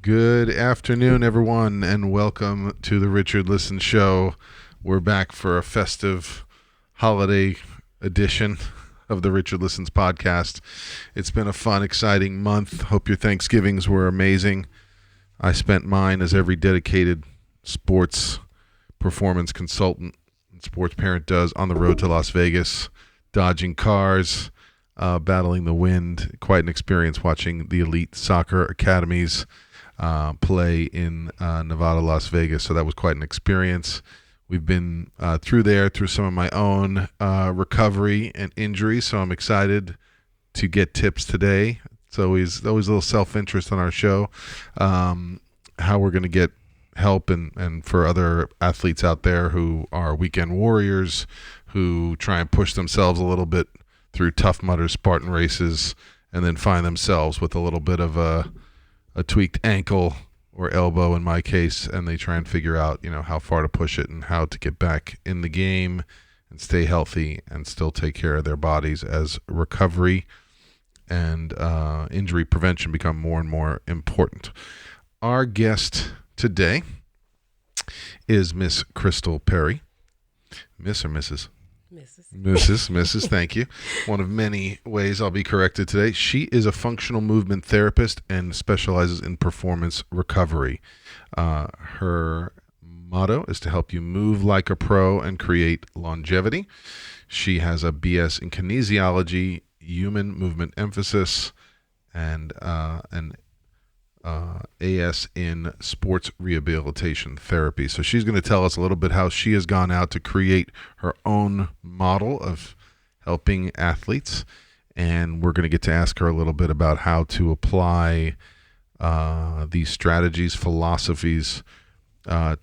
Good afternoon, everyone, and welcome to the Richard Listen Show. We're back for a festive holiday edition of the Richard Listens podcast. It's been a fun, exciting month. Hope your Thanksgivings were amazing. I spent mine, as every dedicated sports performance consultant and sports parent does, on the road to Las Vegas, dodging cars, battling the wind. Quite an experience watching the elite soccer academies play in Nevada, Las Vegas. So that was quite an experience. We've been through some of my own recovery and injury, so I'm excited to get tips today. It's always a little self-interest on our show, how we're going to get help and for other athletes out there who are weekend warriors, who try and push themselves a little bit through Tough Mudder Spartan races and then find themselves with a little bit of a tweaked ankle or elbow in my case, and they try and figure out, how far to push it and how to get back in the game and stay healthy and still take care of their bodies as recovery and injury prevention become more and more important. Our guest today is Miss Crystal Perry. Miss or Mrs.? Mrs. Thank you. One of many ways I'll be corrected today. She is a functional movement therapist and specializes in performance recovery. Her motto is to help you move like a pro and create longevity. She has a BS in kinesiology, human movement emphasis, and an AS in sports rehabilitation therapy. So she's going to tell us a little bit how she has gone out to create her own model of helping athletes. And we're going to get to ask her a little bit about how to apply these strategies, philosophies,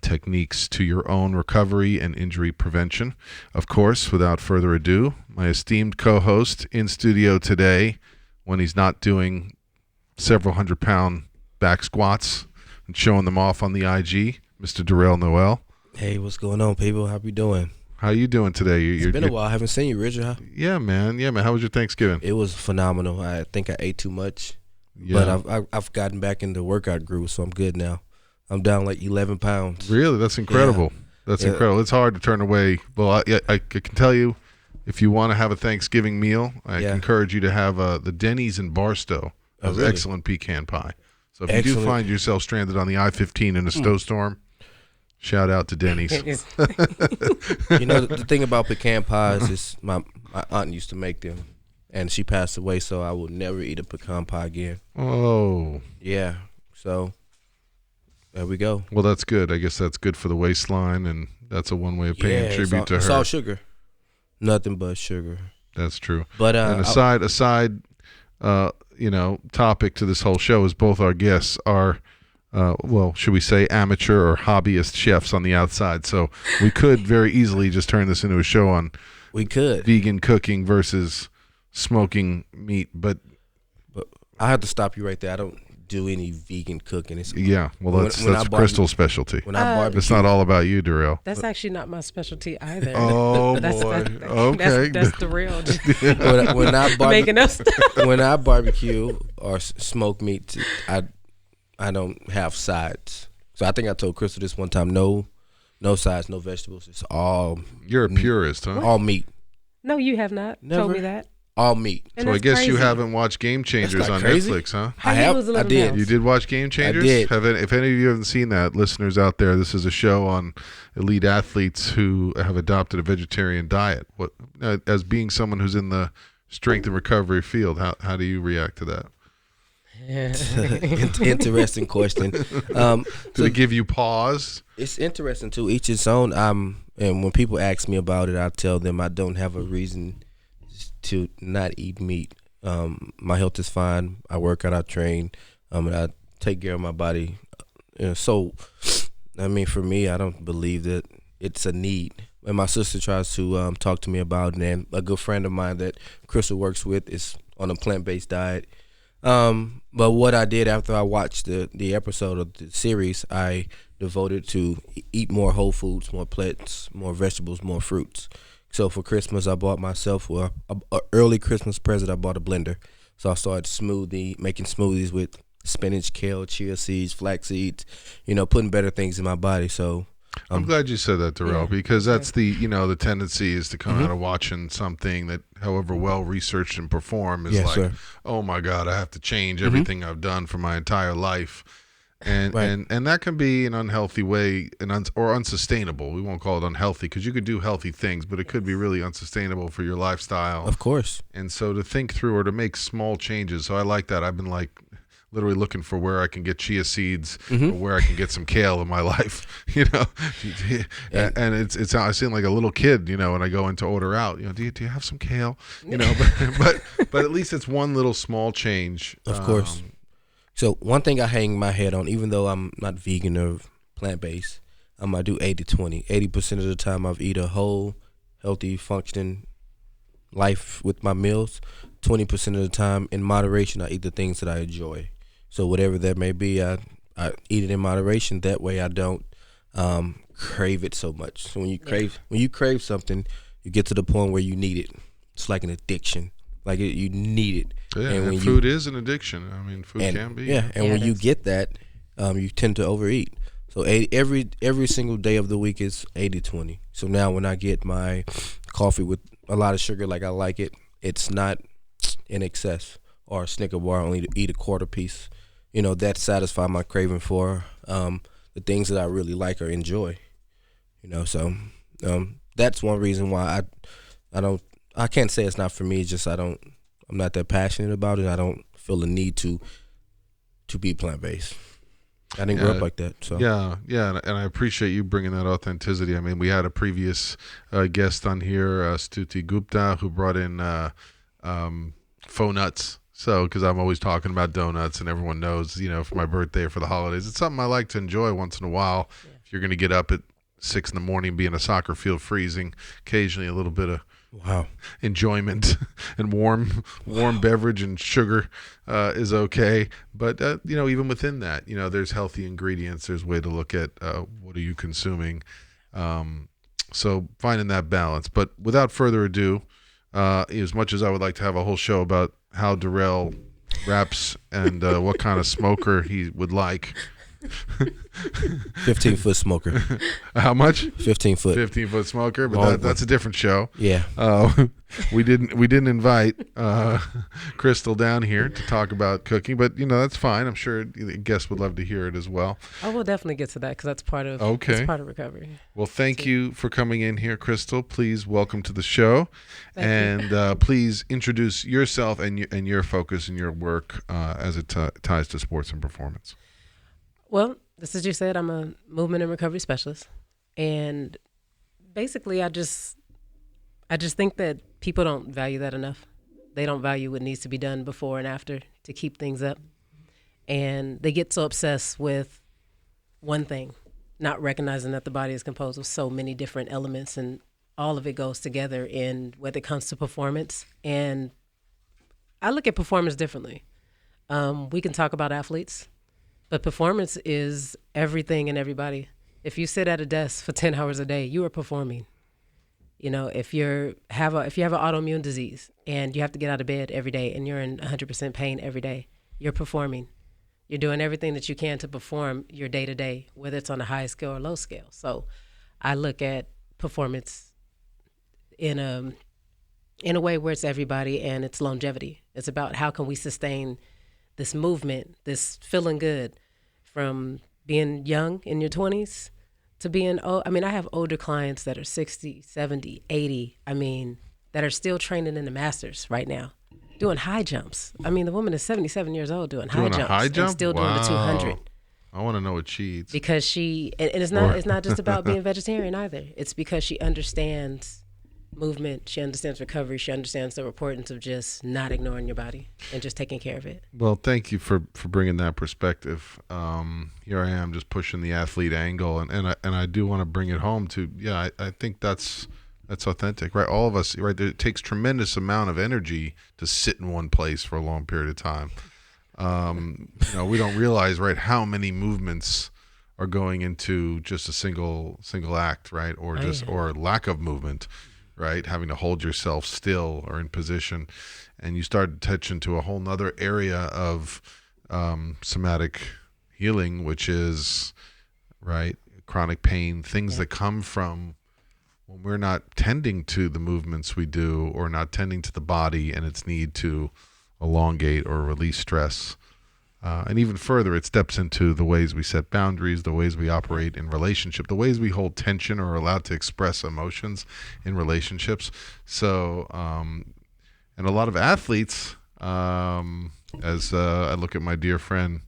techniques to your own recovery and injury prevention. Of course, without further ado, my esteemed co-host in studio today, when he's not doing several 100-pound back squats and showing them off on the IG, Mr. Darrell Noel. Hey, what's going on, people? How you doing? How you doing today? It's been a while. I haven't seen you, Richard. Huh? Yeah, man. How was your Thanksgiving? It was phenomenal. I think I ate too much, but I've gotten back in the workout groove, so I'm good now. I'm down like 11 pounds. Really? That's incredible. Yeah. That's incredible. It's hard to turn away. Well, I can tell you, if you want to have a Thanksgiving meal, I encourage you to have the Denny's in Barstow. Has excellent pecan pie. So if you do find yourself stranded on the I-15 in a snowstorm, shout out to Denny's. The thing about pecan pies is my aunt used to make them, and she passed away, so I will never eat a pecan pie again. Oh. Yeah, so there we go. Well, that's good. I guess that's good for the waistline, and that's a one way of paying tribute to her. It's all sugar. Nothing but sugar. That's true. But and aside topic to this whole show is both our guests are, should we say amateur or hobbyist chefs on the outside. So we could very easily just turn this into a show on vegan cooking versus smoking meat. But I have to stop you right there. I don't do any vegan cooking. That's Crystal's specialty. When I barbecue, it's not all about you, Darrell. That's actually not my specialty either. Oh, boy. Okay. That's the real. When I barbecue or smoke meat, I don't have sides. So I think I told Crystal this one time, no sides, no vegetables. It's all. You're a purist, huh? All meat. No, you have not told me that. All meat. And so I guess crazy. You haven't watched Game Changers on crazy. Netflix, huh? I did. You did watch Game Changers? I did. If any of you haven't seen that, listeners out there, this is a show on elite athletes who have adopted a vegetarian diet. What, as being someone who's in the strength and recovery field, how do you react to that? Interesting question. Did it give you pause? It's interesting too. Each its own. And when people ask me about it, I tell them I don't have a reason to not eat meat. My health is fine. I work out, I train, and I take care of my body. So, for me, I don't believe that it's a need. And my sister tries to talk to me about it, and a good friend of mine that Crystal works with is on a plant-based diet. But what I did after I watched the episode of the series, I devoted to eat more whole foods, more plants, more vegetables, more fruits. So for Christmas, I bought myself a early Christmas present. I bought a blender. So I started making smoothies with spinach, kale, chia seeds, flax seeds, putting better things in my body. So I'm glad you said that, Darrell, because that's the tendency is to come out of watching something that, however well researched and performed, is like, oh my God, I have to change everything I've done for my entire life. And and that can be an unhealthy way or unsustainable. We won't call it unhealthy because you could do healthy things, but it could be really unsustainable for your lifestyle. Of course. And so to think through or to make small changes. So I like that. I've been literally looking for where I can get chia seeds or where I can get some kale in my life, and it's I seem like a little kid, when I go in to order out, do you have some kale, but at least it's one little small change. Of course. So one thing I hang my head on, even though I'm not vegan or plant-based, I do 80-20. 80% of the time I've eat a whole, healthy, functioning life with my meals. 20% of the time, in moderation, I eat the things that I enjoy. So whatever that may be, I eat it in moderation. That way I don't crave it so much. So when you crave something, you get to the point where you need it. It's like an addiction. Like you need it. Yeah, and food is an addiction. I mean, food can be. Yeah, and when you get that, you tend to overeat. So every single day of the week is 80-20. So now when I get my coffee with a lot of sugar like I like it, it's not in excess. Or a Snicker bar, I only eat a quarter piece. That satisfies my craving for the things that I really like or enjoy. So that's one reason why I can't say it's not for me. It's just I'm not that passionate about it. I don't feel the need to be plant-based. I didn't grow up like that. So yeah, and I appreciate you bringing that authenticity. I mean, we had a previous guest on here, Stuti Gupta, who brought in faux nuts. So, because I'm always talking about donuts, and everyone knows, for my birthday or for the holidays, it's something I like to enjoy once in a while. Yeah. If you're going to get up at 6 a.m, be in a soccer field freezing, occasionally a little bit of enjoyment and warm beverage and sugar is okay. But even within that, there's healthy ingredients. There's a way to look at what are you consuming. So finding that balance. But without further ado, as much as I would like to have a whole show about how Darrell raps and what kind of smoker he would like. 15-foot smoker. How much? 15-foot. 15-foot smoker, but that's a different show. Yeah. We didn't invite Crystal down here to talk about cooking, but that's fine. I'm sure guests would love to hear it as well. I will definitely get to that because that's part of recovery. Well, thank you for coming in here, Crystal. Please welcome to the show, please introduce yourself and your focus and your work as it ties to sports and performance. Well, just as you said, I'm a movement and recovery specialist, and basically, I just think that people don't value that enough. They don't value what needs to be done before and after to keep things up, and they get so obsessed with one thing, not recognizing that the body is composed of so many different elements, and all of it goes together in when it comes to performance. And I look at performance differently. We can talk about athletes. But performance is everything and everybody. If you sit at a desk for 10 hours a day, you are performing. If you have an autoimmune disease and you have to get out of bed every day and you're in 100% pain every day, you're performing. You're doing everything that you can to perform your day-to-day, whether it's on a high scale or low scale. So I look at performance in a way where it's everybody and it's longevity. It's about how can we sustain this movement, this feeling good from being young in your 20s to being old. I mean, I have older clients that are 60, 70, 80, that are still training in the masters right now, doing high jumps. I mean, the woman is 77 years old doing high jumps and still doing the 200. I want to know what she eats. Because and it's not just about being vegetarian either. It's because she understands movement, she understands recovery, she understands the importance of just not ignoring your body and just taking care of it. Well, thank you for bringing that perspective. Here I am just pushing the athlete angle, and I do want to bring it home to I think that's authentic, right? All of us, right? It takes tremendous amount of energy to sit in one place for a long period of time. We don't realize, right, how many movements are going into just a single act, right? Or or lack of movement. Right, having to hold yourself still or in position, and you start to touch into a whole nother area of somatic healing, which is right chronic pain, things that come from when we're not tending to the movements we do or not tending to the body and its need to elongate or release stress. And even further, it steps into the ways we set boundaries, the ways we operate in relationship, the ways we hold tension or are allowed to express emotions in relationships. So, and a lot of athletes, as I look at my dear friend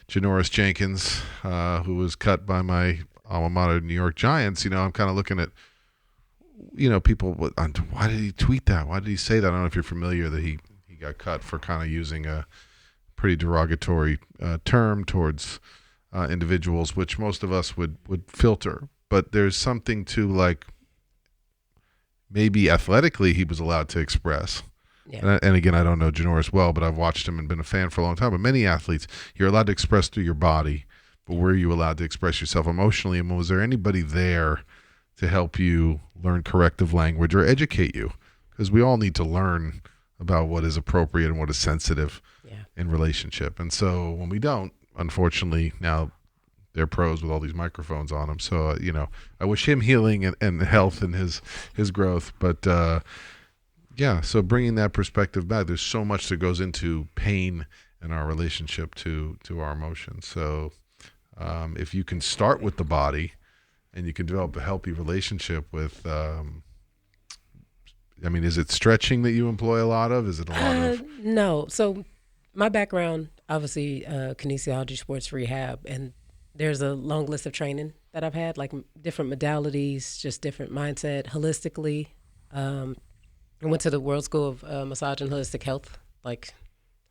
Janoris Jenkins, who was cut by my alma mater, New York Giants, I'm kind of looking at, people, why did he tweet that? Why did he say that? I don't know if you're familiar that he got cut for kind of using a pretty derogatory term towards individuals, which most of us would filter. But there's something to like maybe athletically he was allowed to express. Yeah. And again, I don't know Janoris well, but I've watched him and been a fan for a long time. But many athletes, you're allowed to express through your body, but were you allowed to express yourself emotionally? And was there anybody there to help you learn corrective language or educate you? Because we all need to learn about what is appropriate and what is sensitive in relationship. And so when we don't, unfortunately, now they're pros with all these microphones on them. So, I wish him healing and health and his growth. But, so bringing that perspective back, there's so much that goes into pain in our relationship to our emotions. So if you can start with the body and you can develop a healthy relationship with is it stretching that you employ a lot of? Is it a lot of? No. So my background, obviously, kinesiology, sports rehab, and there's a long list of training that I've had, like different modalities, just different mindset, holistically. I went to the World School of Massage and Holistic Health, like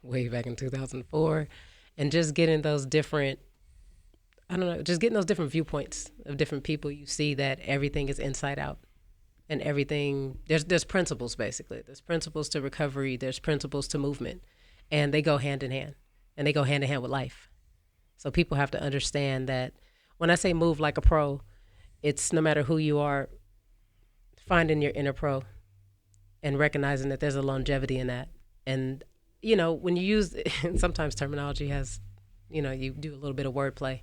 way back in 2004, and just getting those different, just getting those different viewpoints of different people. You see that everything is inside out. And everything, there's principles, basically. There's principles to recovery. There's principles to movement. And they go hand in hand. And they go hand in hand with life. So people have to understand that when I say move like a pro, it's no matter who you are, finding your inner pro and recognizing that there's a longevity in that. And, when you use, sometimes terminology has, you do a little bit of wordplay.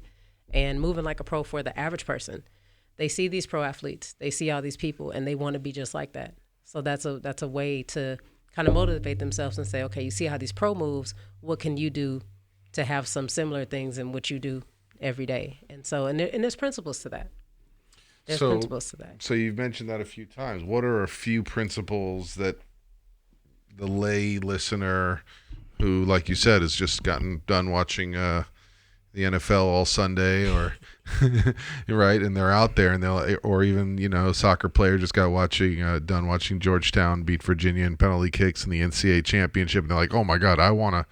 And moving like a pro for the average person, they see these pro athletes, they see all these people, and they want to be just like that. So that's a way to kind of motivate themselves and say, okay, you see how these pro moves, what can you do to have some similar things in what you do every day? And so, and there's principles to that. There's principles to that. So you've mentioned that a few times. What are a few principles that the lay listener who, like you said, has just gotten done watching the NFL all Sunday or right, and they're out there, and or even soccer player just got done watching Georgetown beat Virginia in penalty kicks in the NCAA championship, and they're like, oh my God, I want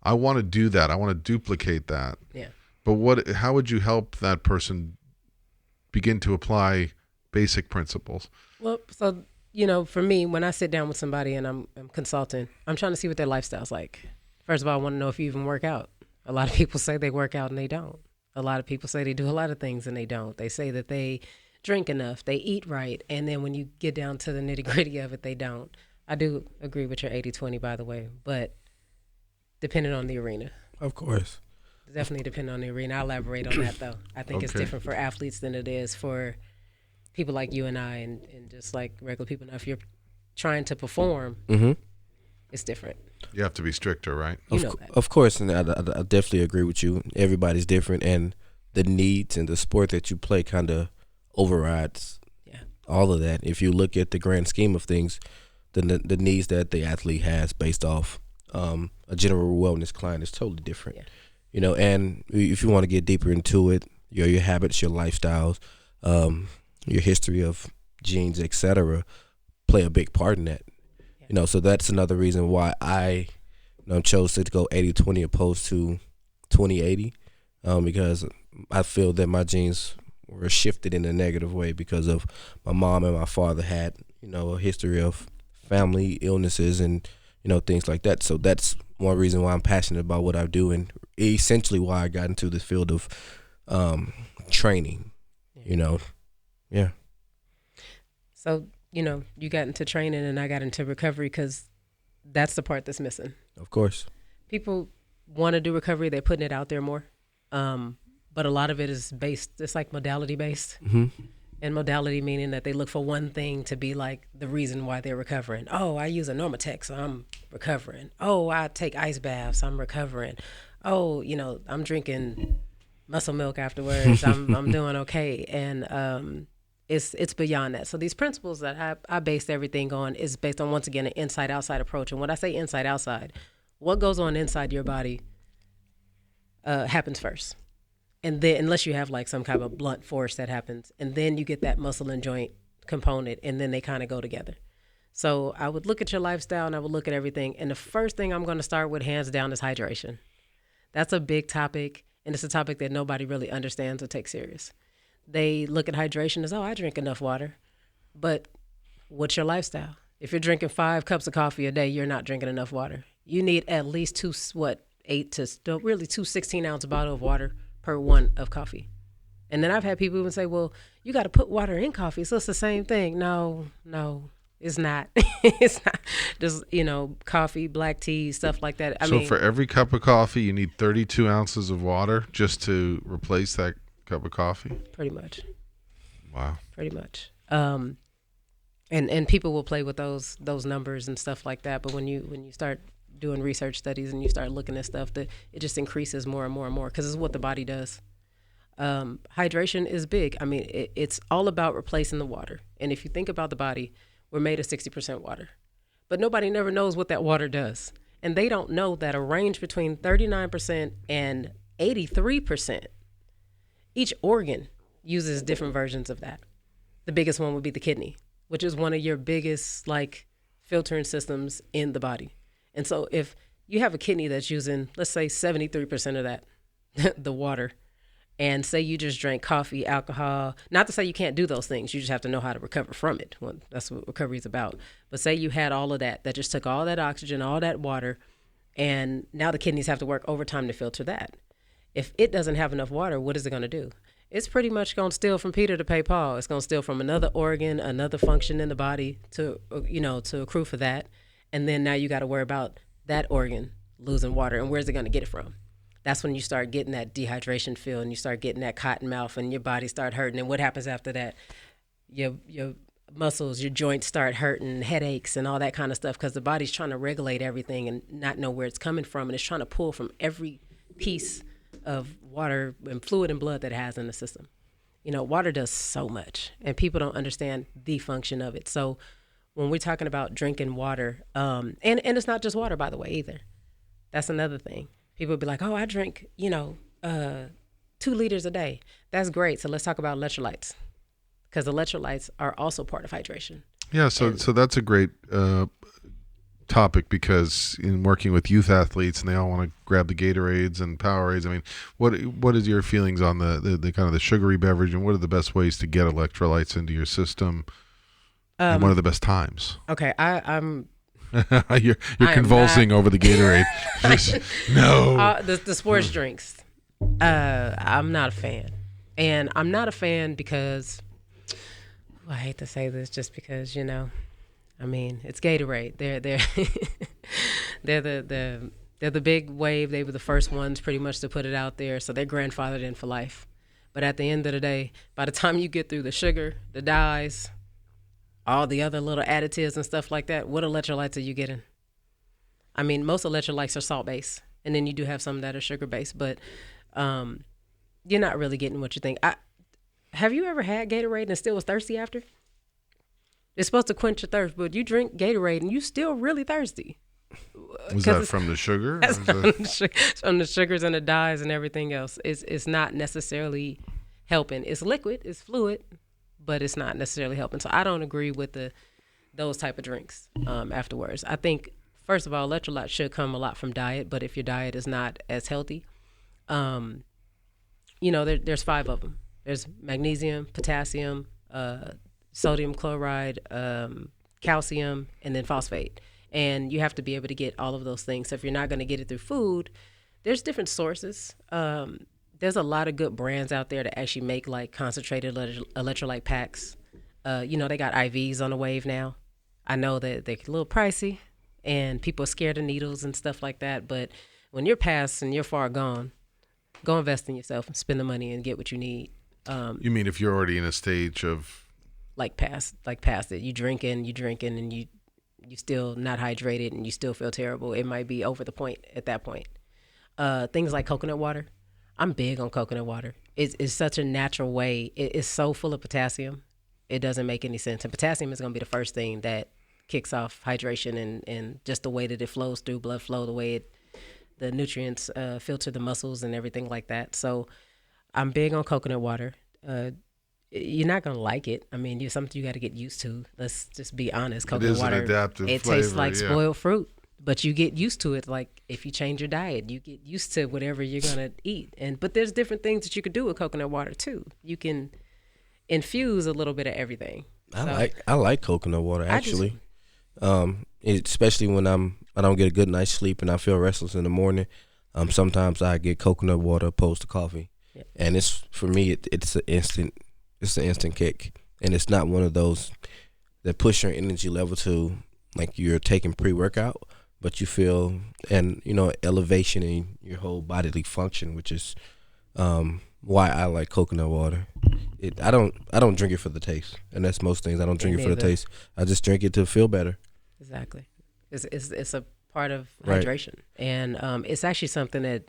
to do that, I want to duplicate that. Yeah. But how would you help that person begin to apply basic principles? Well, so for me, when I sit down with somebody and I'm consulting, I'm trying to see what their lifestyle's like. First of all, I want to know if you even work out. A lot of people say they work out and they don't. A lot of people say they do a lot of things and they don't. They say that they drink enough, they eat right, and then when you get down to the nitty-gritty of it, they don't. I do agree with your 80-20, by the way, but depending on the arena. Of course. Definitely depending on the arena. I'll elaborate on that, though. I think it's different for athletes than it is for people like you and I and just like regular people. Now, if you're trying to perform, it's different. You have to be stricter, right? Of course, and I definitely agree with you. Everybody's different, and the needs and the sport that you play kind of overrides all of that. If you look at the grand scheme of things, the needs that the athlete has based off a general wellness client is totally different. Yeah. And if you want to get deeper into it, your habits, your lifestyles, your history of genes, etc., play a big part in that. So that's another reason why I chose to go 80-20 opposed to 20-80, because I feel that my genes were shifted in a negative way because of my mom and my father had, a history of family illnesses and, things like that. So that's one reason why I'm passionate about what I do and essentially why I got into the field of training, Yeah. So, you got into training and I got into recovery because that's the part that's missing. Of course. People want to do recovery, they're putting it out there more. But a lot of it is based, it's like modality based. Mm-hmm. And modality meaning that they look for one thing to be like the reason why they're recovering. Oh, I use a Normatec, so I'm recovering. Oh, I take ice baths, I'm recovering. Oh, I'm drinking muscle milk afterwards. I'm doing okay. And it's beyond that. So these principles that I based everything on is based on, once again, an inside-outside approach. And when I say inside-outside, what goes on inside your body happens first. And then, unless you have like some kind of blunt force that happens, and then you get that muscle and joint component, and then they kind of go together. So I would look at your lifestyle and I would look at everything. And the first thing I'm going to start with, hands down, is hydration. That's a big topic, and it's a topic that nobody really understands or takes serious. They look at hydration as, oh, I drink enough water. But what's your lifestyle? If you're drinking 5 cups of coffee a day, you're not drinking enough water. You need at least 2 16-ounce bottle of water per 1 of coffee. And then I've had people even say, well, you got to put water in coffee, so it's the same thing. No, it's not. It's not just, coffee, black tea, stuff like that. I mean, for every cup of coffee, you need 32 ounces of water just to replace that cup of coffee? Pretty much. Wow. Pretty much. And people will play with those numbers and stuff like that. But when you start doing research studies and you start looking at stuff, that it just increases more and more and more, because it's what the body does. Hydration is big. I mean, it's all about replacing the water. And if you think about the body, we're made of 60% water, but nobody never knows what that water does. And they don't know that a range between 39% and 83%, each organ uses different versions of that. The biggest one would be the kidney, which is one of your biggest filtering systems in the body. And so if you have a kidney that's using, let's say 73% of that, the water, and say you just drank coffee, alcohol, not to say you can't do those things, you just have to know how to recover from it. Well, that's what recovery is about. But say you had all of that just took all that oxygen, all that water, and now the kidneys have to work overtime to filter that. If it doesn't have enough water, what is it going to do? It's pretty much going to steal from Peter to pay Paul. It's going to steal from another organ, another function in the body to accrue for that. And then now you got to worry about that organ losing water. And where's it going to get it from? That's when you start getting that dehydration feel, and you start getting that cotton mouth, and your body start hurting. And what happens after that? Your muscles, your joints start hurting, headaches, and all that kind of stuff, because the body's trying to regulate everything and not know where it's coming from. And it's trying to pull from every piece of water and fluid and blood that it has in the system. Water does so much, and people don't understand the function of it. So when we're talking about drinking water, and it's not just water, by the way, either. That's another thing. People will be like, oh, I drink, 2 liters a day. That's great. So let's talk about electrolytes, because electrolytes are also part of hydration. Yeah, so that's a great topic, because in working with youth athletes, and they all want to grab the Gatorades and Powerades. I mean, what is your feelings on the kind of the sugary beverage, and what are the best ways to get electrolytes into your system, and what are the best times? Okay, I'm you're convulsing over the Gatorade. No. The sports drinks. I'm not a fan, and I'm not a fan because I hate to say this, just because I mean, it's Gatorade. They're they're the big wave. They were the first ones pretty much to put it out there, so they're grandfathered in for life. But at the end of the day, by the time you get through the sugar, the dyes, all the other little additives and stuff like that, what electrolytes are you getting? I mean, most electrolytes are salt-based, and then you do have some that are sugar-based, but you're not really getting what you think. Have you ever had Gatorade and still was thirsty after? It's supposed to quench your thirst, but you drink Gatorade and you still really thirsty. Was that from the sugar? From the sugars and the dyes and everything else. It's not necessarily helping. It's liquid, it's fluid, but it's not necessarily helping. So I don't agree with those type of drinks afterwards. I think, first of all, electrolytes should come a lot from diet, but if your diet is not as healthy, there's 5 of them. There's magnesium, potassium, sodium chloride, calcium, and then phosphate. And you have to be able to get all of those things. So if you're not going to get it through food, there's different sources. There's a lot of good brands out there that actually make concentrated electrolyte packs. They got IVs on the wave now. I know that they're a little pricey, and people are scared of needles and stuff like that. But when you're past and you're far gone, go invest in yourself and spend the money and get what you need. You mean if you're already in a stage of Past it, you drinking, and you still not hydrated and you still feel terrible. It might be over the point at that point. Things like coconut water. I'm big on coconut water. It's such a natural way. It's so full of potassium. It doesn't make any sense. And potassium is going to be the first thing that kicks off hydration and just the way that it flows through blood flow, the way the nutrients filter the muscles and everything like that. So I'm big on coconut water. You're not going to like it. I mean, something you got to get used to. Let's just be honest. Coconut water, an adaptive it flavor, tastes like spoiled fruit, but you get used to it. Like if you change your diet, you get used to whatever you're going to eat. But there's different things that you could do with coconut water too. You can infuse a little bit of everything. I like coconut water actually. Especially when I don't get a good night's sleep and I feel restless in the morning. Sometimes I get coconut water opposed to coffee. Yeah. And it's for me it's an instant kick, and it's not one of those that push your energy level to like you're taking pre-workout, but you feel elevation in your whole bodily function, which is why I like coconut water. I don't drink it for the taste, and that's most things. I don't drink it for the taste. I just drink it to feel better. Exactly. It's a part of hydration, and it's actually something that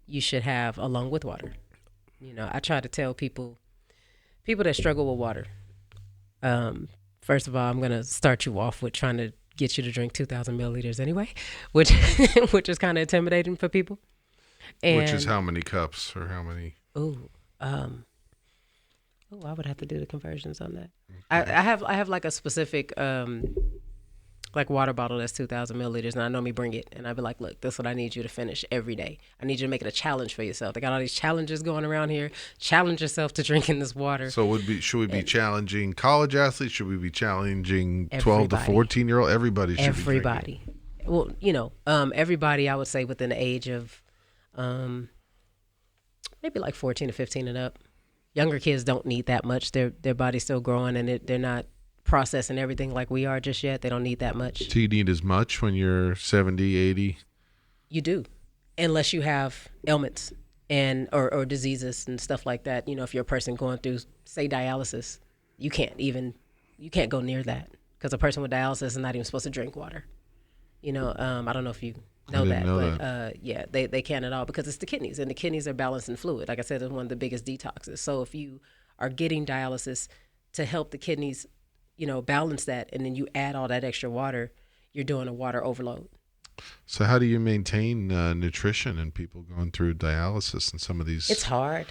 you should have along with water. I try to tell people that struggle with water. First of all, I'm gonna start you off with trying to get you to drink 2,000 milliliters anyway, which is kind of intimidating for people. Which is how many cups or how many? I would have to do the conversions on that. Okay. I have like a specific like water bottle that's 2,000 milliliters, and I normally bring it, and I'd be like, look, this is what I need you to finish every day. I need you to make it a challenge for yourself. They got all these challenges going around here. Challenge yourself to drinking this water. So should we be challenging college athletes? Should we be challenging 12 to 14-year-old? Everybody should be drinking. Well, everybody, I would say within the age of maybe like 14 to 15 and up. Younger kids don't need that much. Their body's still growing, and they're not processing everything like we are just yet. They don't need that much. Do you need as much when you're 70, 80? You do, unless you have ailments or diseases and stuff like that. If you're a person going through, say, dialysis, you can't go near that, because a person with dialysis is not even supposed to drink water. I don't know if you know that. They can't at all, because it's the kidneys, and the kidneys are balancing fluid. Like I said, it's one of the biggest detoxes. So if you are getting dialysis to help the kidneys, balance that, and then you add all that extra water, you're doing a water overload. So how do you maintain nutrition in people going through dialysis and some of these? It's hard.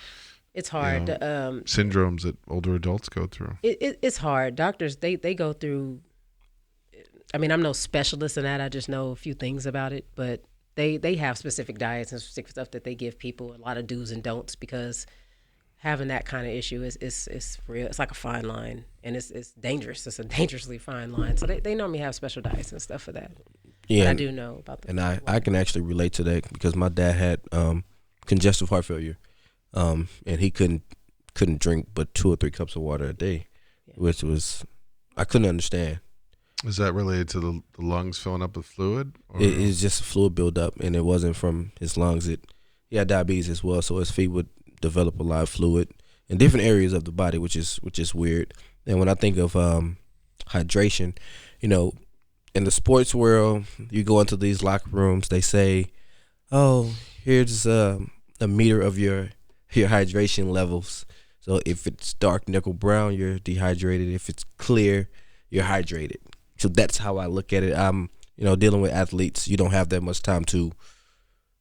Syndromes that older adults go through. It's hard. Doctors, they go through. I mean, I'm no specialist in that. I just know a few things about it, but they have specific diets and specific stuff that they give people, a lot of do's and don'ts, because having that kind of issue is real. It's like a fine line, and it's dangerous. It's a dangerously fine line. So they normally have special diets and stuff for that. Yeah, but I do know about that. And I can actually relate to that, because my dad had congestive heart failure, and he couldn't drink but 2 or 3 cups of water a day, which was I couldn't understand. Is that related to the lungs filling up with fluid? It's just fluid buildup, and it wasn't from his lungs. He had diabetes as well, so his feet would develop a lot of fluid in different areas of the body, which is weird. And when I think of hydration, in the sports world, you go into these locker rooms, they say, "Oh, here's a meter of your hydration levels. So if it's dark nickel brown, you're dehydrated. If it's clear, you're hydrated." So that's how I look at it. I'm, dealing with athletes, you don't have that much time to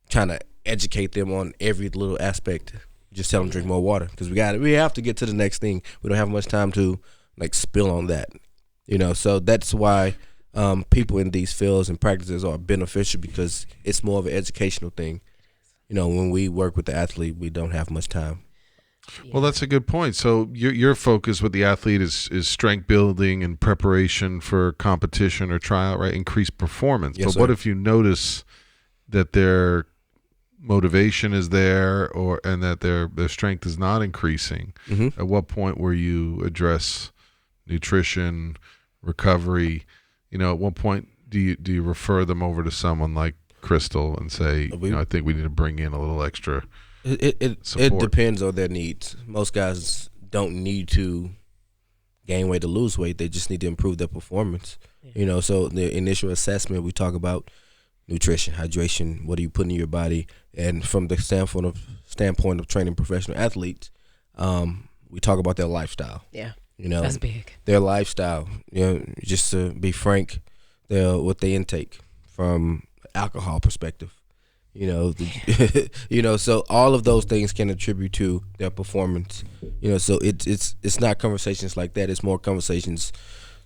kind of educate them on every little aspect. Just tell them drink more water, because we have to get to the next thing. We don't have much time to spill on that, So that's why people in these fields and practices are beneficial, because it's more of an educational thing. When we work with the athlete, we don't have much time. Yeah. Well, that's a good point. So your focus with the athlete is strength building and preparation for competition or tryout, right? Increased performance. Yes, but sir. What if you notice that their motivation is there, and that their strength is not increasing? Mm-hmm. At what point will you address nutrition, recovery? At what point do you refer them over to someone like Crystal and say, I think we need to bring in a little extra It support? depends on their needs. Most guys don't need to gain weight or lose weight. They just need to improve their performance. Yeah. So the initial assessment, we talk about nutrition, hydration, what are you putting in your body, and from the standpoint of training professional athletes, we talk about their lifestyle. Yeah, that's big. Their lifestyle. Just to be frank, what they intake from alcohol perspective. So all of those things can attribute to their performance. So it's not conversations like that. It's more conversations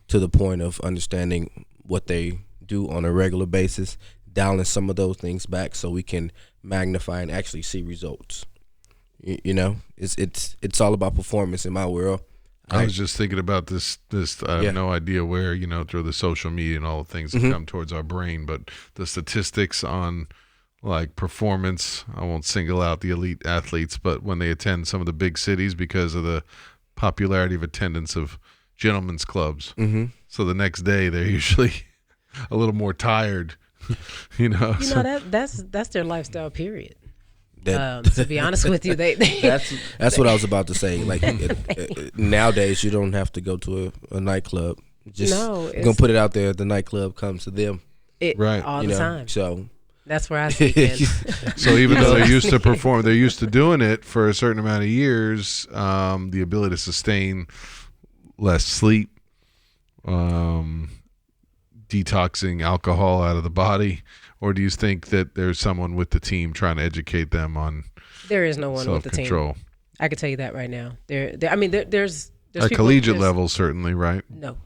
to the point of understanding what they do on a regular basis, dialing some of those things back so we can magnify and actually see results. It's all about performance in my world. I was just thinking about this. I have no idea where, through the social media and all the things that come towards our brain, but the statistics on like performance, I won't single out the elite athletes, but when they attend some of the big cities because of the popularity of attendance of gentlemen's clubs. So the next day they're usually a little more tired, That's their lifestyle, period. To be honest with you, that's what I was about to say. Like nowadays, you don't have to go to a nightclub. Just gonna put it out there. The nightclub comes to them, right? All the time. So that's where I speak in. So even though they're used to perform, they're used to doing it for a certain amount of years. The ability to sustain less sleep, detoxing alcohol out of the body. Or do you think that there's someone with the team trying to educate them on There is no one with the self-control? team. I can tell you that right now. There's at collegiate level, certainly, right? No,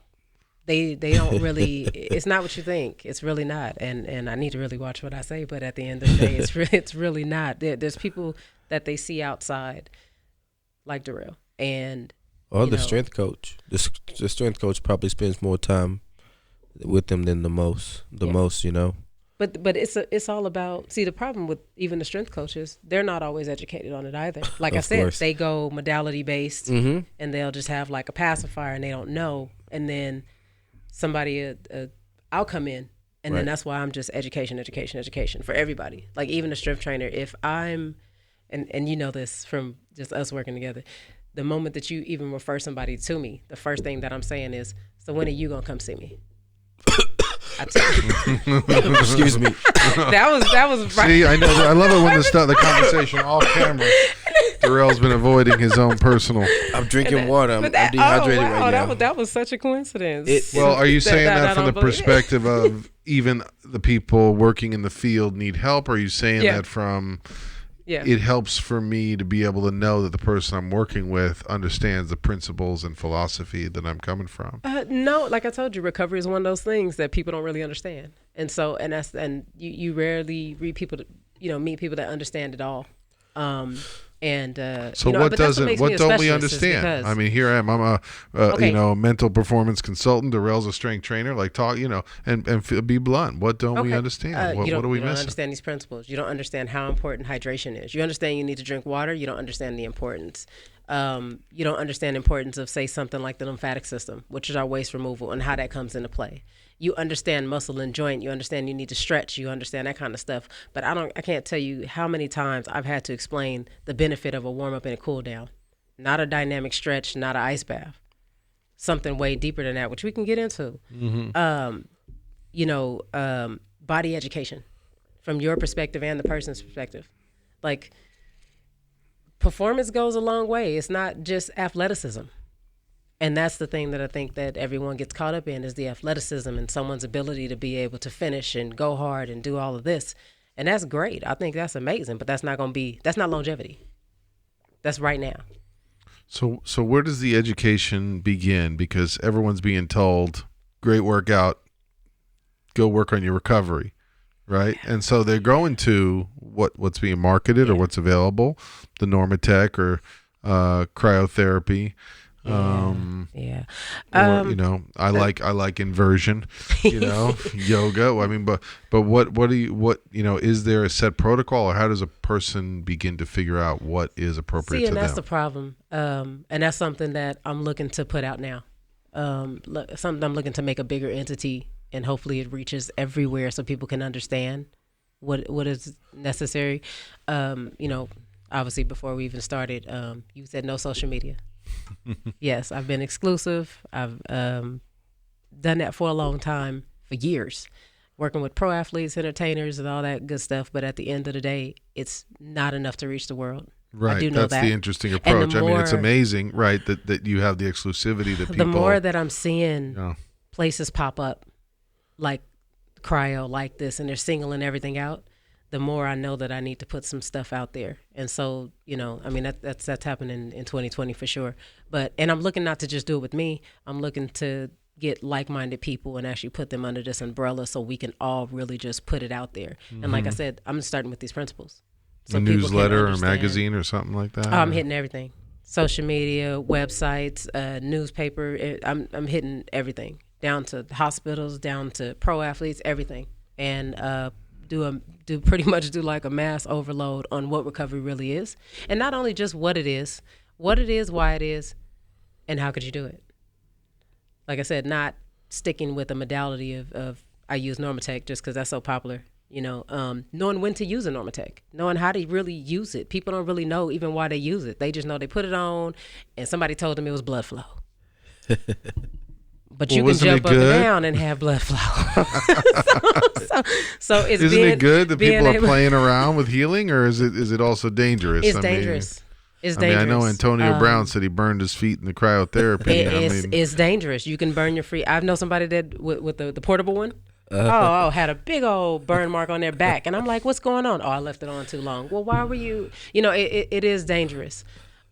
they don't really. It's not what you think. It's really not. And I need to really watch what I say. But at the end of the day, it's really not. There's people that they see outside, like Darrell, and the strength coach. The strength coach probably spends more time with them than the most. But it's all about, the problem with even the strength coaches, they're not always educated on it either. Like I said, they go modality based, and they'll just have like a pacifier and they don't know. And then somebody, I'll come in, and then that's why I'm just education for everybody. Like even a strength trainer, if I'm, and you know this from just us working together, the moment that you even refer somebody to me, the first thing that I'm saying is, so when are you going to come see me? Excuse me. That was right. See, I know. I love it when the conversation off camera. Darrell's been avoiding his own personal. I'm drinking water. I'm dehydrated right now. That was such a coincidence. Are you saying that from the perspective of even the people working in the field need help? Or are you saying that from? Yeah. It helps for me to be able to know that the person I'm working with understands the principles and philosophy that I'm coming from. No, like I told you, recovery is one of those things that people don't really understand, and you rarely meet people that understand it all. So what don't we understand? I mean, here I am. I'm a mental performance consultant. Darrell's a strength trainer. Like talk, and be blunt. What don't we understand? What are we missing? You don't understand these principles. You don't understand how important hydration is. You understand you need to drink water. You don't understand the importance. You don't understand the importance of, say, something like the lymphatic system, which is our waste removal, and how that comes into play. You understand muscle and joint. You understand you need to stretch. You understand that kind of stuff. But I can't tell you how many times I've had to explain the benefit of a warm up and a cool down. Not a dynamic stretch, not an ice bath. Something way deeper than that, which we can get into. Body education from your perspective and the person's perspective. Like, performance goes a long way. It's not just athleticism. And that's the thing that I think that everyone gets caught up in, is the athleticism and someone's ability to be able to finish and go hard and do all of this. And that's great. I think that's amazing, but that's not longevity. That's right now. So where does the education begin? Because everyone's being told, great workout, go work on your recovery, right? And so they're going to what's being marketed or what's available, the Normatec or cryotherapy. I like inversion, yoga. I mean, but is there a set protocol, or how does a person begin to figure out what is appropriate to them? And that's the problem. And that's something that I'm looking to put out now. Something I'm looking to make a bigger entity, and hopefully it reaches everywhere so people can understand what is necessary. Obviously before we even started, you said no social media. Yes, I've been exclusive. I've done that for a long time, for years, working with pro athletes, entertainers, and all that good stuff. But at the end of the day, it's not enough to reach the world. Right. I do know That's that. the interesting approach. I mean, it's amazing, right, that you have the exclusivity that people. The more that I'm seeing places pop up like cryo, like this, and they're singling everything out, the more I know that I need to put some stuff out there. And so, that's happening in 2020 for sure. And I'm looking not to just do it with me. I'm looking to get like-minded people and actually put them under this umbrella so we can all really just put it out there. Mm-hmm. And like I said, I'm starting with these principles. So a newsletter or magazine or something like that? I'm hitting everything. Social media, websites, newspaper. I'm hitting everything, down to hospitals, down to pro athletes, everything. And pretty much do like a mass overload on what recovery really is. And not only just what it is, why it is, and how could you do it. Like I said, not sticking with a modality of I use Normatec just because that's so popular. Knowing when to use a Normatec, knowing how to really use it. People don't really know even why they use it. They just know they put it on, and somebody told them it was blood flow. But you can jump up and down and have blood flow. so it's Isn't it good that people are playing around with healing, or is it also dangerous? It's dangerous. It's dangerous. I know Antonio Brown said he burned his feet in the cryotherapy. It's dangerous. You can burn your feet. I know somebody that with the portable one. Had a big old burn mark on their back. And I'm like, what's going on? Oh, I left it on too long. Well, why were you, it is dangerous.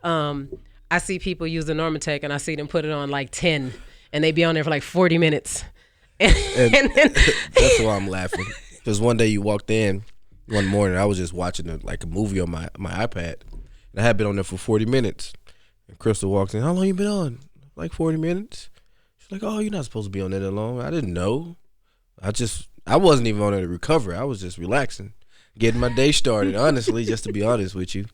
I see people use the Normatec and I see them put it on like 10 and they be on there for like 40 minutes. And that's why I'm laughing. Because one day you walked in one morning, I was just watching a movie on my iPad. And I had been on there for 40 minutes. And Crystal walks in, how long you been on? Like 40 minutes. She's like, oh, you're not supposed to be on there that long. I didn't know. I wasn't even on there to recover. I was just relaxing, getting my day started, honestly, just to be honest with you.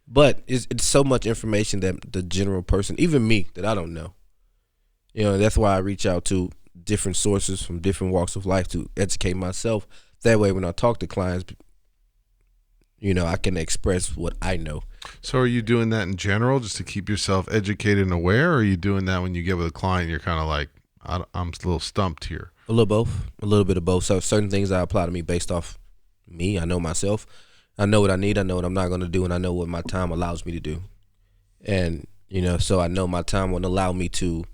But it's so much information that the general person, even me, that I don't know. That's why I reach out to different sources from different walks of life to educate myself. That way when I talk to clients, I can express what I know. So are you doing that in general just to keep yourself educated and aware, or are you doing that when you get with a client and you're kind of like, I'm a little stumped here? A little bit of both. So certain things that apply to me based off me. I know myself. I know what I need. I know what I'm not going to do, and I know what my time allows me to do. And so I know my time won't allow me to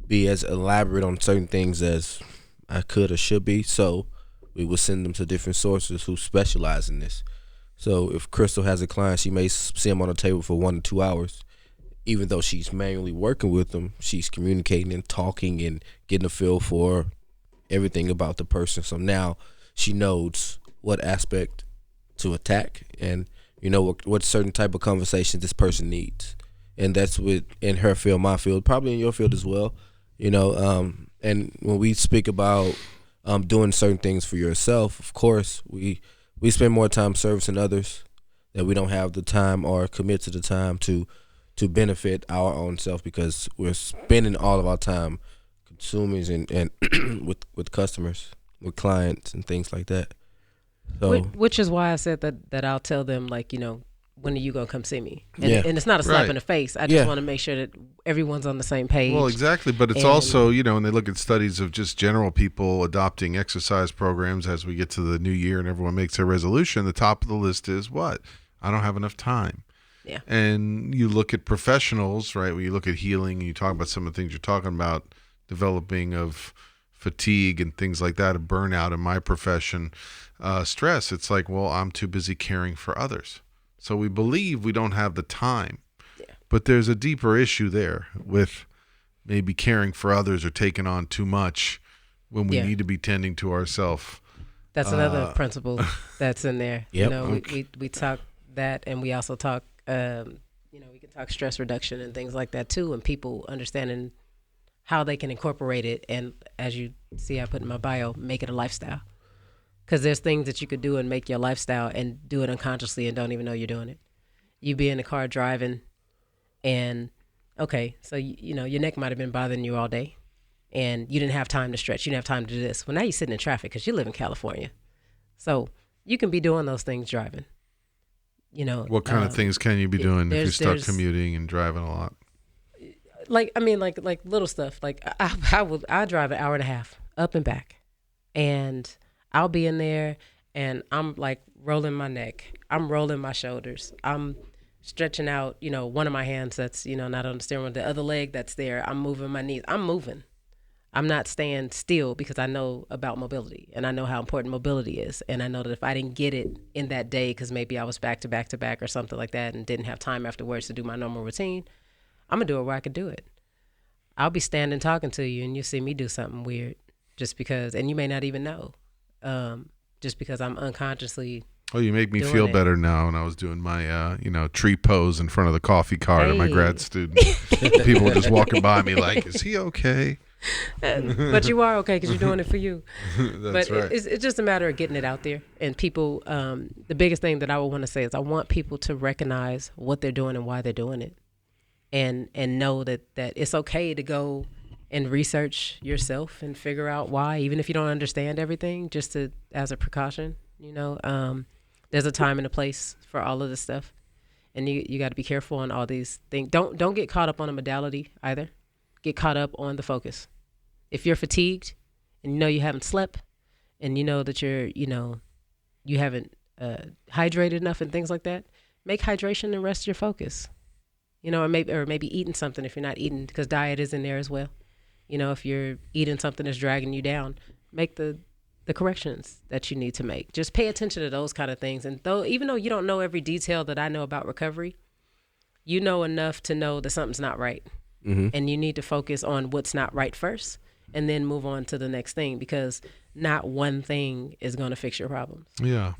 be as elaborate on certain things as I could or should be. So we will send them to different sources who specialize in this. So if Crystal has a client, she may see him on the table for 1 to 2 hours. Even though she's manually working with them, she's communicating and talking and getting a feel for everything about the person. So now she knows what aspect to attack and what certain type of conversation this person needs. And that's in her field, my field, probably in your field as well. And when we speak about doing certain things for yourself, of course, we spend more time servicing others that we don't have the time or commit to the time to benefit our own self, because we're spending all of our time consumers and with customers, with clients and things like that. So, which is why I said that I'll tell them, like, when are you gonna come see me? And it's not a slap in the face. I just want to make sure that everyone's on the same page. Well, exactly. But it's also, when they look at studies of just general people adopting exercise programs as we get to the new year and everyone makes their resolution, the top of the list is what? I don't have enough time. Yeah. And you look at professionals, right? When you look at healing and you talk about some of the things you're talking about, developing of fatigue and things like that, a burnout in my profession, stress. It's like, well, I'm too busy caring for others. So we believe we don't have the time. Yeah. But there's a deeper issue there with maybe caring for others or taking on too much when we need to be tending to ourselves. That's another principle that's in there. Yep. We talk that, and we also talk, we can talk stress reduction and things like that too, and people understanding how they can incorporate it. And as you see, I put in my bio, make it a lifestyle. Because there's things that you could do and make your lifestyle and do it unconsciously and don't even know you're doing it. You be in the car driving and, okay, so, your neck might have been bothering you all day and you didn't have time to stretch. You didn't have time to do this. Well, now you're sitting in traffic because you live in California. So You can be doing those things driving. What kind of things can you be doing if you're stuck there's- commuting and driving a lot? like little stuff. Like I drive an hour and a half up and back, and I'll be in there, and I'm like rolling my neck, I'm rolling my shoulders, I'm stretching out, one of my hands that's not on the steering wheel, the other leg that's there, I'm moving my knees, I'm moving. I'm not staying still because I know about mobility and I know how important mobility is. And I know that if I didn't get it in that day, because maybe I was back to back to back or something like that and didn't have time afterwards to do my normal routine, I'm going to do it where I could do it. I'll be standing talking to you and you see me do something weird just because, and you may not even know, just because I'm unconsciously. Oh, you make me doing feel it. better now when I was doing my, tree pose in front of the coffee cart of my Hey. grad student. People were just walking by me like, is he okay? But you are okay because you're doing it for you. That's But right. it's just a matter of getting it out there. And people, the biggest thing that I would want to say is I want people to recognize what they're doing and why they're doing it. And know that it's okay to go and research yourself and figure out why, even if you don't understand everything, just as a precaution. There's a time and a place for all of this stuff. And you got to be careful on all these things. Don't get caught up on a modality either. Get caught up on the focus. If you're fatigued and you haven't slept and you know that you haven't hydrated enough and things like that, make hydration the rest of your focus. Or maybe eating something if you're not eating, because diet is in there as well. If you're eating something that's dragging you down, make the corrections that you need to make. Just pay attention to those kind of things. And even though you don't know every detail that I know about recovery, you know enough to know that something's not right. Mm-hmm. And you need to focus on what's not right first and then move on to the next thing, because not one thing is going to fix your problems. Yeah.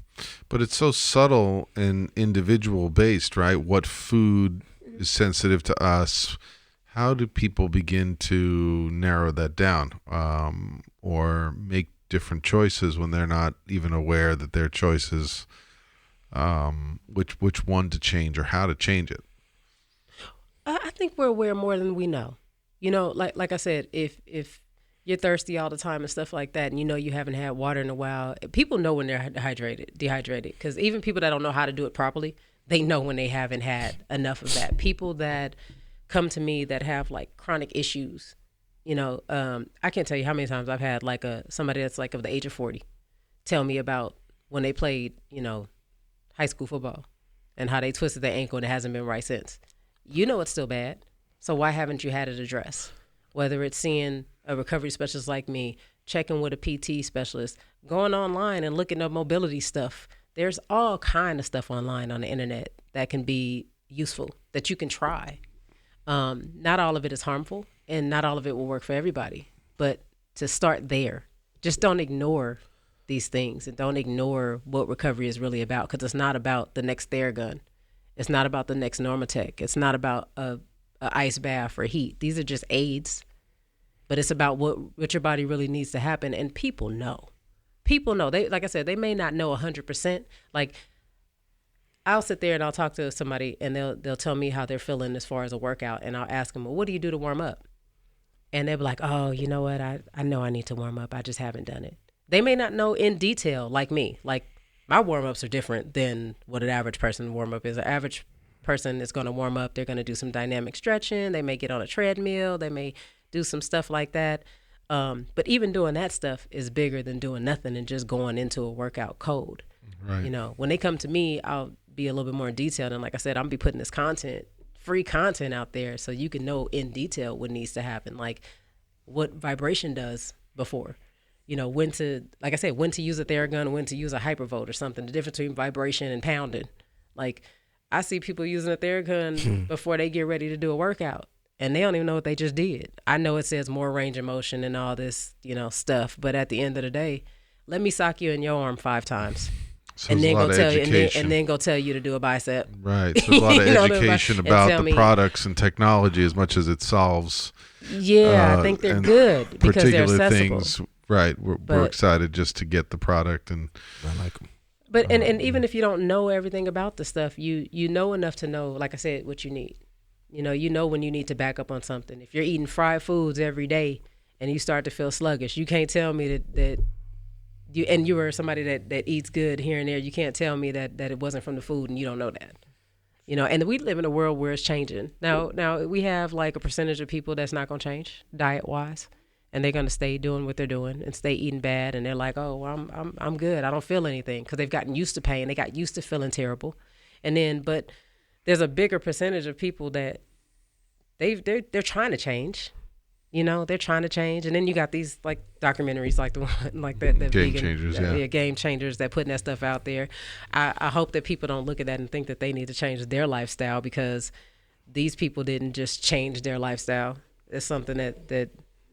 But it's so subtle and individual based, right? What food is sensitive to us? How do people begin to narrow that down, or make different choices when they're not even aware that their choices, which one to change or how to change it? I think we're aware more than we know. Like I said, if you're thirsty all the time and stuff like that, and you haven't had water in a while, people know when they're dehydrated. Because even people that don't know how to do it properly, they know when they haven't had enough of that. People that come to me that have like chronic issues, I can't tell you how many times I've had like somebody that's like of the age of 40 tell me about when they played, high school football and how they twisted their ankle and it hasn't been right since. It's still bad. So why haven't you had it addressed? Whether it's seeing a recovery specialist like me, checking with a PT specialist, going online and looking up mobility stuff. There's all kind of stuff online on the internet that can be useful, that you can try. Not all of it is harmful and not all of it will work for everybody. But to start there, just don't ignore these things and don't ignore what recovery is really about, because it's not about the next Theragun. It's not about the next Normatec. It's not about a ice bath or heat. These are just aids, but it's about what your body really needs to happen. And people know. They, like I said, they may not know 100%. Like, I'll sit there and I'll talk to somebody and they'll tell me how they're feeling as far as a workout, and I'll ask them, well, what do you do to warm up? And they'll be like, oh, you know what? I know I need to warm up. I just haven't done it. They may not know in detail like me. Like, my warm-ups are different than what an average person warm-up is. An average person is going to warm up. They're going to do some dynamic stretching. They may get on a treadmill. They may do some stuff like that. But even doing that stuff is bigger than doing nothing and just going into a workout cold. Right. When they come to me, I'll be a little bit more detailed. And like I said, I'm be putting this free content out there so you can know in detail what needs to happen, like what vibration does before. When to use a Theragun, when to use a Hypervolt or something, the difference between vibration and pounding. Like, I see people using a Theragun before they get ready to do a workout, and they don't even know what they just did. I know it says more range of motion and all this, stuff, but at the end of the day, let me sock you in your arm 5 times. So And there's then a lot go of tell you, education. and then go tell you to do a bicep. Right. So there's a lot of education and about tell the me- products and technology as much as it solves Yeah, I think they're and good because they're particular accessible. things. Right. We're But- excited just to get the product and I like them. But and even if you don't know everything about the stuff, you know enough to know, like I said, what you need. You know when you need to back up on something. If you're eating fried foods every day and you start to feel sluggish, you can't tell me that you were somebody that eats good here and there, you can't tell me that it wasn't from the food and you don't know that. And we live in a world where it's changing. Now we have like a percentage of people that's not going to change diet wise, and they're going to stay doing what they're doing and stay eating bad. And they're like, oh, well, I'm good. I don't feel anything, because they've gotten used to pain. They got used to feeling terrible. But there's a bigger percentage of people that they're trying to change. They're trying to change. And then you got these like documentaries like the one like that Game vegan, Changers, yeah. Game Changers, that putting that stuff out there. I hope that people don't look at that and think that they need to change their lifestyle, because these people didn't just change their lifestyle. It's something that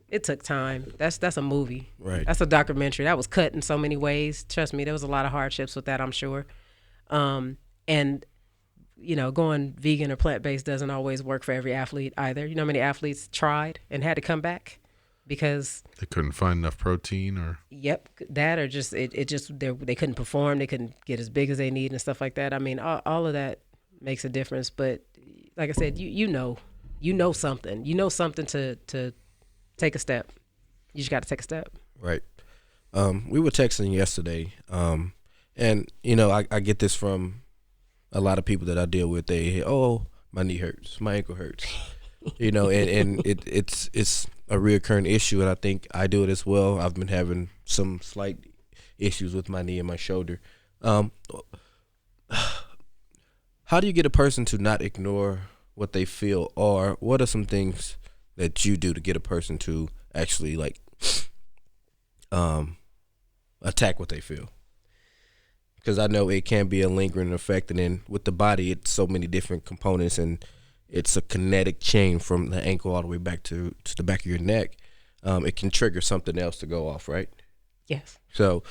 it took time. That's a movie. Right. That's a documentary. That was cut in so many ways. Trust me, there was a lot of hardships with that, I'm sure. And going vegan or plant-based doesn't always work for every athlete either. You know how many athletes tried and had to come back because they couldn't find enough protein, or that, or just they couldn't perform, they couldn't get as big as they need and stuff like that. I mean, all of that makes a difference. But like I said, you know something to take a step. You just got to take a step. Right. We were texting yesterday, and I get this from a lot of people that I deal with. They hear, oh, my knee hurts, my ankle hurts, and it's a reoccurring issue, and I think I do it as well. I've been having some slight issues with my knee and my shoulder. How do you get a person to not ignore what they feel, or what are some things that you do to get a person to actually like attack what they feel? Because I know it can be a lingering effect, and then with the body, it's so many different components, and it's a kinetic chain from the ankle all the way back to the back of your neck. It can trigger something else to go off, right? Yes. So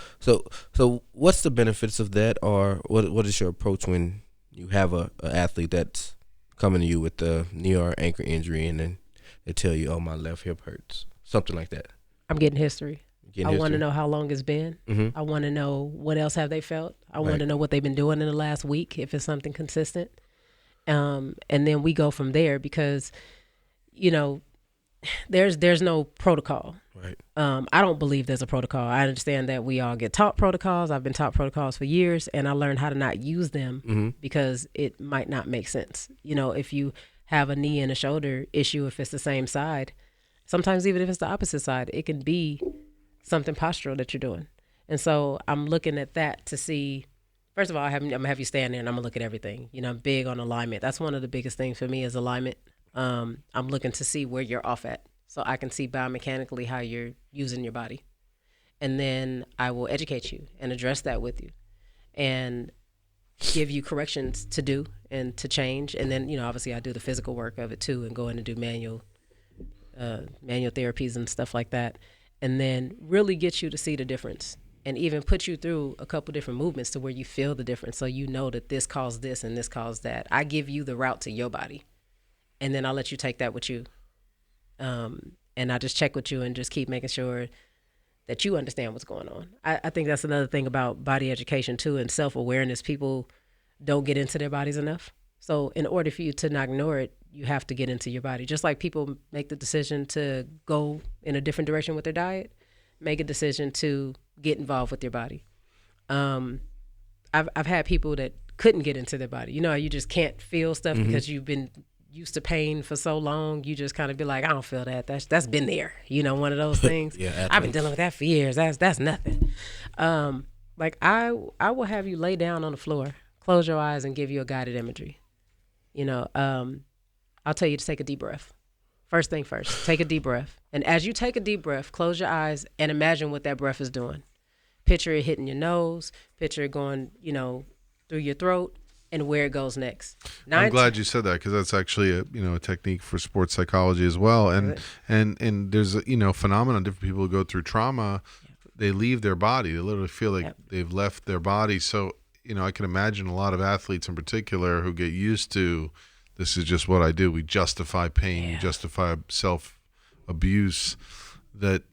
what's the benefits of that, or what is your approach when you have a athlete that's coming to you with a knee or ankle injury, and then they tell you, oh, my left hip hurts, something like that? I'm getting history. I want to know how long it's been. Mm-hmm. I want to know what else have they felt. I want to know what they've been doing in the last week, if it's something consistent. And then we go from there, because, there's no protocol. Right. I don't believe there's a protocol. I understand that we all get taught protocols. I've been taught protocols for years, and I learned how to not use them because it might not make sense. If you have a knee and a shoulder issue, if it's the same side, sometimes even if it's the opposite side, it can be something postural that you're doing. And so I'm looking at that to see, first of all, I'm going to have you stand there and I'm going to look at everything. I'm big on alignment. That's one of the biggest things for me is alignment. I'm looking to see where you're off at, so I can see biomechanically how you're using your body. And then I will educate you and address that with you and give you corrections to do and to change. And then, obviously I do the physical work of it too, and go in and do manual therapies and stuff like that. And then really get you to see the difference, and even put you through a couple different movements to where you feel the difference, so you know that this caused this and this caused that. I give you the route to your body, and then I'll let you take that with you. And I just check with you and just keep making sure that you understand what's going on. I think that's another thing about body education too, and self-awareness. People don't get into their bodies enough. So in order for you to not ignore it, you have to get into your body. Just like people make the decision to go in a different direction with their diet, make a decision to get involved with your body. I've had people that couldn't get into their body. You just can't feel stuff because you've been used to pain for so long. You just kind of be like, I don't feel that. That's been there. One of those things. Yeah, I've been dealing with that for years. That's nothing. Like I will have you lay down on the floor, close your eyes, and give you a guided imagery. I'll tell you to take a deep breath. First thing first, take a deep breath. And as you take a deep breath, close your eyes and imagine what that breath is doing. Picture it hitting your nose, picture it going, through your throat, and where it goes next. I'm glad you said that, because that's actually a technique for sports psychology as well. And there's a phenomenon. Different people who go through trauma, they leave their body. They literally feel like they've left their body. So I can imagine a lot of athletes in particular who get used to, this is just what I do. We justify pain, we justify self-abuse. That,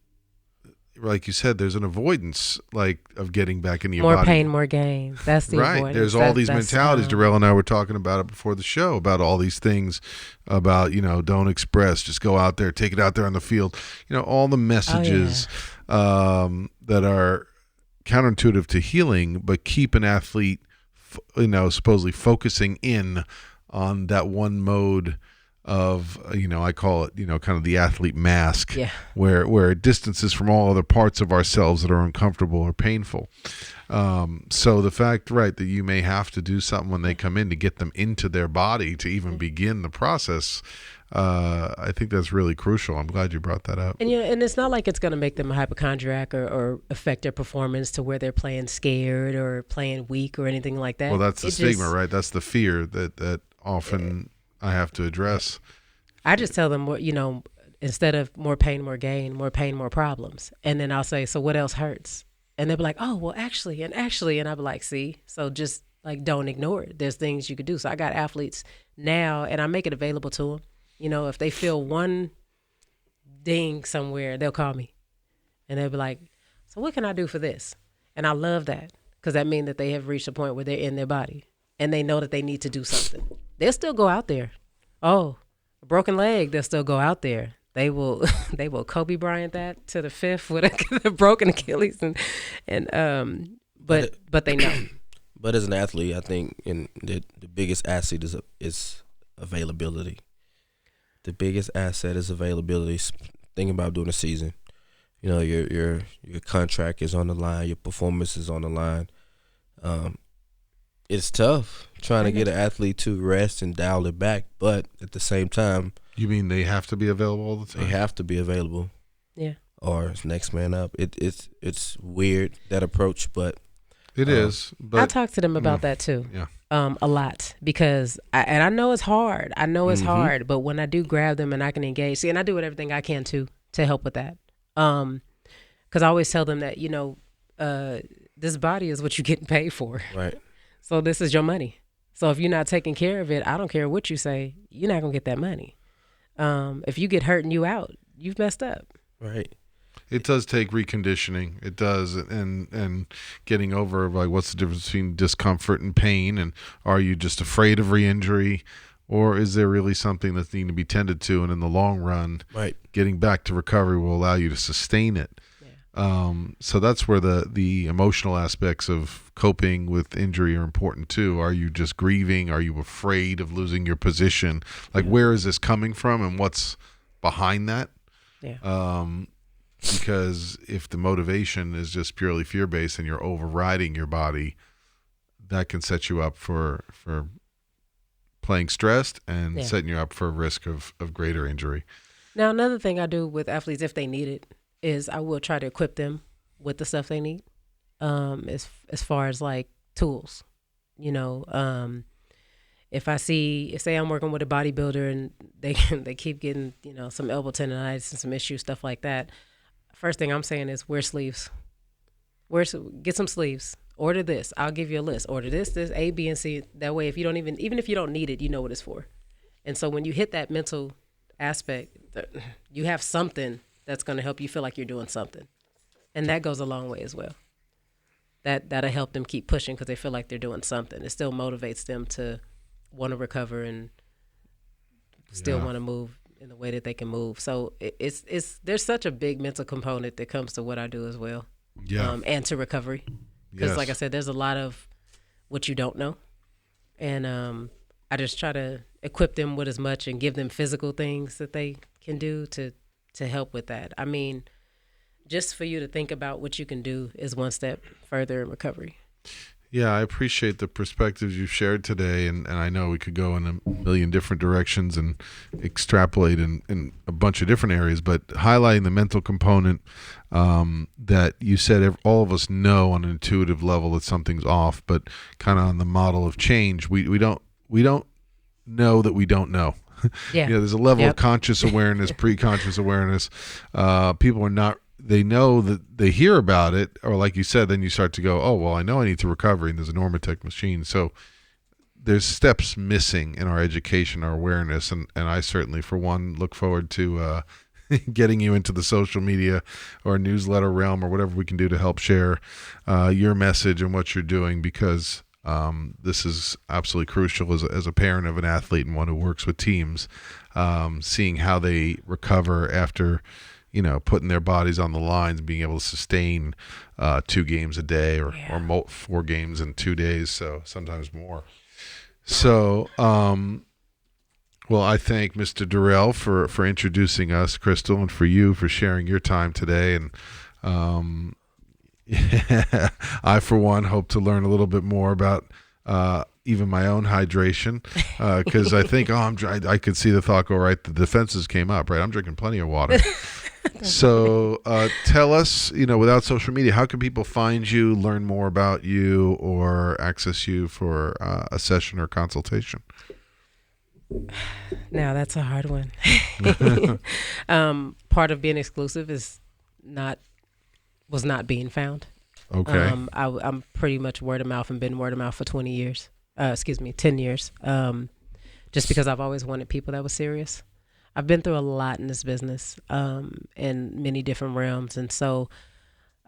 like you said, there's an avoidance of getting back into your body. More pain, more gain. That's the right. avoidance. There's all these mentalities. Darrell and I were talking about it before the show, about all these things about, don't express, just go out there, take it out there on the field. All the messages that are counterintuitive to healing, but keep an athlete, supposedly focusing in on that one mode of, I call it, kind of the athlete mask, where it distances from all other parts of ourselves that are uncomfortable or painful. So the fact, right, that you may have to do something when they come in to get them into their body to even begin the process, I think that's really crucial. I'm glad you brought that up. And and it's not like it's going to make them a hypochondriac or affect their performance to where they're playing scared or playing weak or anything like that. Well, that's the stigma, right? That's the fear that often I have to address. I just tell them, instead of more pain, more gain, more pain, more problems. And then I'll say, so what else hurts? And they'll be like, oh, well, actually. And I'll be like, see, so just like, don't ignore it. There's things you could do. So I got athletes now, and I make it available to them. If they feel one ding somewhere, they'll call me. And they'll be like, so what can I do for this? And I love that, because that means that they have reached a point where they're in their body and they know that they need to do something. They'll still go out there. Oh, a broken leg, they'll still go out there. They will Kobe Bryant that to the fifth with a broken Achilles, but they know. But as an athlete, I think the biggest asset is availability. The biggest asset is availability. Think about doing a season. Your contract is on the line. Your performance is on the line. It's tough trying to get an athlete to rest and dial it back, but at the same time, you mean they have to be available all the time? They have to be available. Yeah. Or it's next man up. It's weird, that approach, but it is. But I talk to them about that too. Yeah. A lot, because I know it's hard. It's hard, but when I do grab them and I can engage, and I do everything I can to help with that. Because I always tell them that this body is what you're getting paid for. Right. So this is your money. So if you're not taking care of it, I don't care what you say, you're not gonna get that money. If you get hurt and you out, you've messed up. Right. It does take reconditioning. It does, and getting over, like, what's the difference between discomfort and pain, and are you just afraid of re-injury, or is there really something that's needing to be tended to, and in the long run, right, getting back to recovery will allow you to sustain it. Yeah. So that's where the emotional aspects of coping with injury are important too. Are you just grieving? Are you afraid of losing your position? Like, where is this coming from, and what's behind that? Yeah. Because if the motivation is just purely fear-based and you're overriding your body, that can set you up for playing stressed and setting you up for a risk of greater injury. Now, another thing I do with athletes, if they need it, is I will try to equip them with the stuff they need, as far as like tools. If I say I'm working with a bodybuilder and they keep getting some elbow tendonitis and some issues, stuff like that, first thing I'm saying is wear sleeves. Get some sleeves. Order this. I'll give you a list. Order this, A, B, and C. That way, if you don't even if you don't need it, you know what it's for. And so when you hit that mental aspect, you have something that's going to help you feel like you're doing something, and that goes a long way as well. That'll help them keep pushing because they feel like they're doing something. It still motivates them to want to recover and still want to move in the way that they can move. So it's there's such a big mental component that comes to what I do as well. Yeah. And to recovery. Because like I said, there's a lot of what you don't know. And I just try to equip them with as much and give them physical things that they can do to help with that. I mean, just for you to think about what you can do is one step further in recovery. Yeah, I appreciate the perspectives you've shared today, and I know we could go in a million different directions and extrapolate in a bunch of different areas, but highlighting the mental component, that you said all of us know on an intuitive level that something's off, but kind of on the model of change, we don't know that we don't know. Yeah. There's a level of conscious awareness, pre-conscious awareness. People are not. They know that they hear about it, or like you said, then you start to go, oh, well, I know I need to recover, and there's a Normatec machine. So there's steps missing in our education, our awareness, and I certainly, for one, look forward to getting you into the social media or newsletter realm or whatever we can do to help share your message and what you're doing, because this is absolutely crucial as a parent of an athlete and one who works with teams, seeing how they recover after putting their bodies on the lines, being able to sustain 2 games a day or 4 games in 2 days, so sometimes more. So, well, I thank Mr. Durrell for introducing us, Crystal, and for you for sharing your time today. And I, for one, hope to learn a little bit more about even my own hydration, because I think, I could see the thought go right. The defenses came up, right? I'm drinking plenty of water. So tell us, without social media, how can people find you, learn more about you, or access you for a session or consultation? Now that's a hard one. Part of being exclusive was not being found. Okay. I'm pretty much word of mouth and been word of mouth for 10 years. Just because I've always wanted people that were serious. I've been through a lot in this business, in many different realms. And so,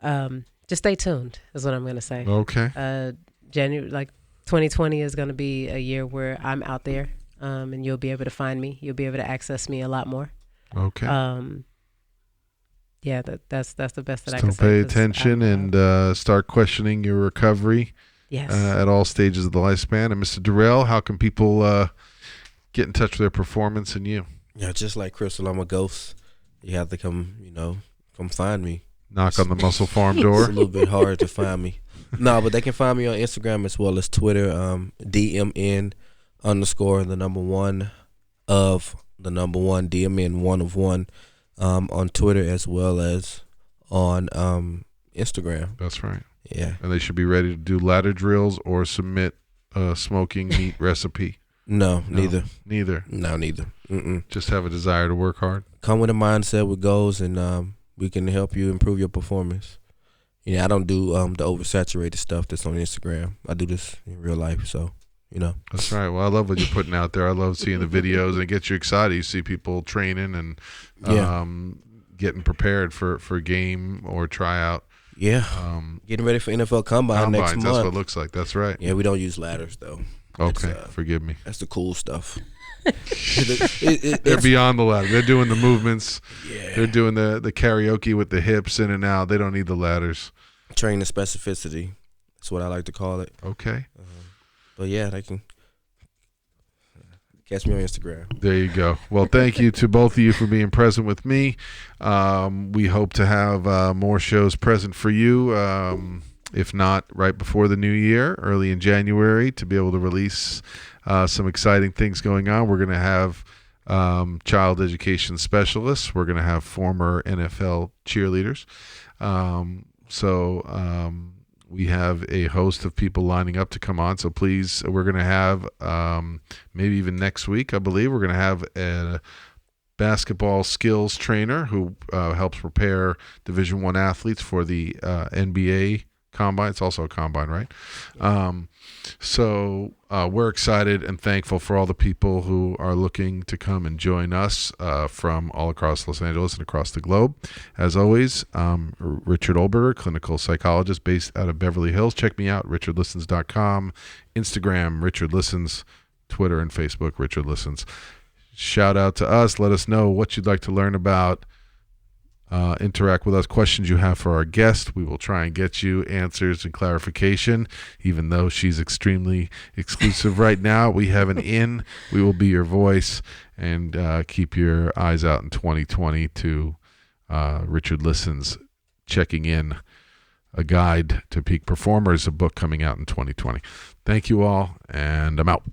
just stay tuned is what I'm going to say. Okay. January, 2020 is going to be a year where I'm out there, and you'll be able to find me. You'll be able to access me a lot more. Okay. Yeah, that's the best that I Still can say. pay attention and start questioning your recovery. Yes. At all stages of the lifespan. And Mr. Durrell, how can people get in touch with their performance and you? Yeah, just like Crystal, I'm a ghost. You have to come find me. Knock on the Muscle Farm door. It's a little bit hard to find me. No, but they can find me on Instagram as well as Twitter, DMN _ the number 1 of the number 1, DMN 1 of 1, on Twitter as well as on Instagram. That's right. Yeah. And they should be ready to do ladder drills or submit a smoking meat recipe. No, neither. Neither. No, neither. Mm-mm. Just have a desire to work hard. Come with a mindset with goals, and we can help you improve your performance. I don't do the oversaturated stuff that's on Instagram. I do this in real life, so That's right. Well, I love what you're putting out there. I love seeing the videos, and it gets you excited. You see people training and getting prepared for game or tryout. Yeah. Getting ready for NFL Combine next month. That's what it looks like. That's right. Yeah, we don't use ladders, though. Okay, forgive me. That's the cool stuff. They're beyond the ladder. They're doing the movements. Yeah. They're doing the karaoke with the hips in and out. They don't need the ladders. Training specificity. That's what I like to call it. Okay. But yeah, they can catch me on Instagram. There you go. Well, thank you to both of you for being present with me. We hope to have more shows present for you. If not right before the new year, early in January, to be able to release some exciting things going on. We're going to have child education specialists. We're going to have former NFL cheerleaders. We have a host of people lining up to come on. So please, we're going to have maybe even next week, I believe, we're going to have a basketball skills trainer who helps prepare Division I athletes for the NBA combine. It's also a combine, right? We're excited and thankful for all the people who are looking to come and join us from all across Los Angeles and across the globe. As always, Richard Olberger, clinical psychologist based out of Beverly Hills. Check me out, richardlistens.com, Instagram, Richard Listens, Twitter and Facebook, Richard Listens. Shout out to us. Let us know what you'd like to learn about. Interact with us, questions you have for our guest. We will try and get you answers and clarification, even though she's extremely exclusive right now. We have an in. We will be your voice, and keep your eyes out in 2020 to Richard Listens, checking in, a guide to peak performers, a book coming out in 2020. Thank you all, and I'm out.